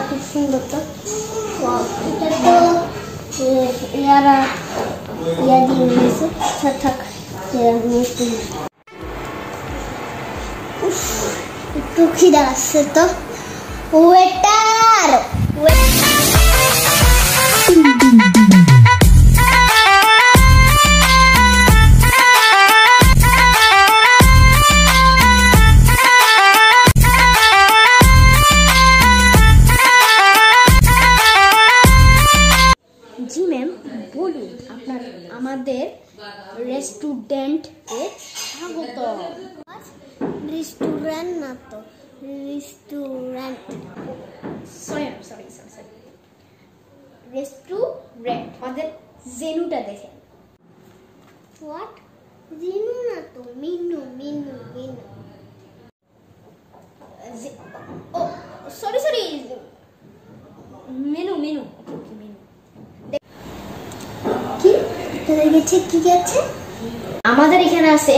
খুব সুন্দর তো, এটা তো ইয়ারা ইয়া দিয়ে নিয়েছে। থাক একটু খিদা আসছে তো। ওয়েটার জি ম্যাম বলুন, আপনার আমাদের রেস্টুরেন্টে স্বাগত। রেস্টুরেন্ট না তো, রেস্টুরেন্ট। সরি রেস্টুরেন্ট, আমাদের জেনুটা দেখেন। হোয়াট? জেনু না তো, মেনু। ও সরি মেনু। কি তোদের কাছে কি আছে? আমাদের এখানে আছে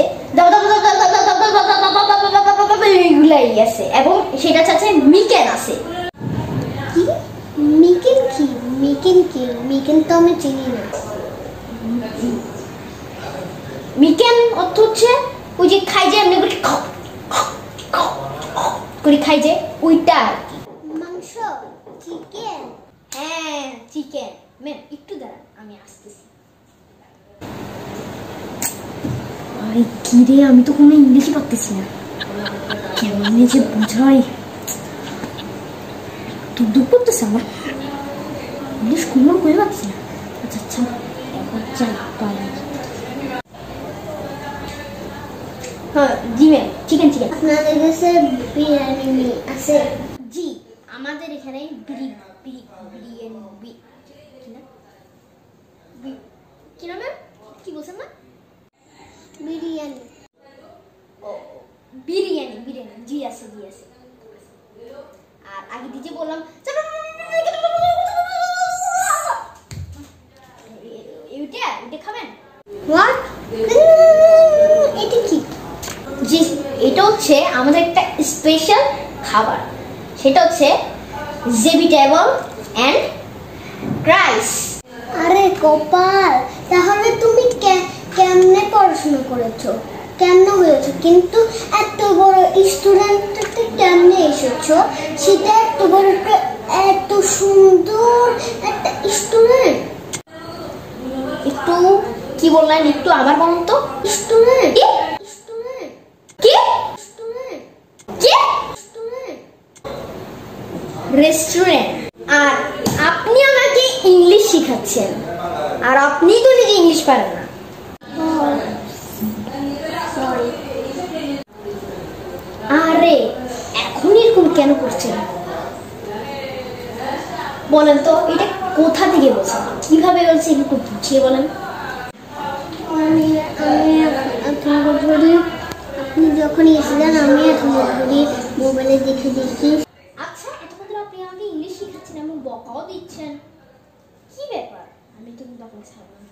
এগুলাই আছে, এবং সেটা আছে মিকেন আছে। কি মিকেন তো আমি চিনি না। মিকেন অর্থ হচ্ছে ওই যে খাই যে এমনি করে খাই যে ওইটা। মাংস, চিকেন। হ্যাঁ চিকেন। ম্যাম একটু দাঁড়ান, আমি আসতেছি। আরে কি রে, আমি তো কোনো ইংলিশই পারতেছি না, কেমনে যে বোঝাই। তো দুঃখ করতেছে আমার, ইংলিশ কোনো করে পাচ্ছি না। আচ্ছা এখন চাই পাই। হ্যাঁ জি ম্যাম, চিকেন। আপনাদের কাছে বিরিয়ানি আছে? জি আমাদের এখানে বিরিয়ানি। কি না ম্যাম, কি বলছেন না? বিরিয়ানি। ও বিরিয়ানি জি আছে। আর আগে দিয়ে বললাম এটা খাবেন? হোয়াট? এটা কি? জি এটা হচ্ছে আমাদের একটা স্পেশাল খাবার, সেটা হচ্ছে ভেজিটেবল এন্ড রাইস। আরে কপাল, তাহলে তুমি কেমনে পড়াশোনা করেছো, কেমনে হয়েছো, কিন্তু এত বড় স্টুডেন্টতে কেমনে এসেছো? সেটা এত বড় এত সুন্দর একটা স্টুডেন্ট। একটু কি বললেন, একটু আবার বলুন তো। Student restaurant. আর আপনি আমাকে ইংলিশ শিখাচ্ছেন, আর আপনি তো নিজে ইংলিশ পারেন না। আরে এখন এরকম কেন করছেন বলেন তো? এটা কোথা থেকে বলছেন, কিভাবে বলছেন, একটু বুঝিয়ে বলেন। আপনি যখন এসেছিলেন আমি এখন মোবাইলে দেখি। আচ্ছা এতক্ষণ আপনি আমাকে ইংলিশ শিখাচ্ছেন, এমন বকাও দিচ্ছেন, কি ব্যাপার? আমি তো আপনাকে ছাড়ব না।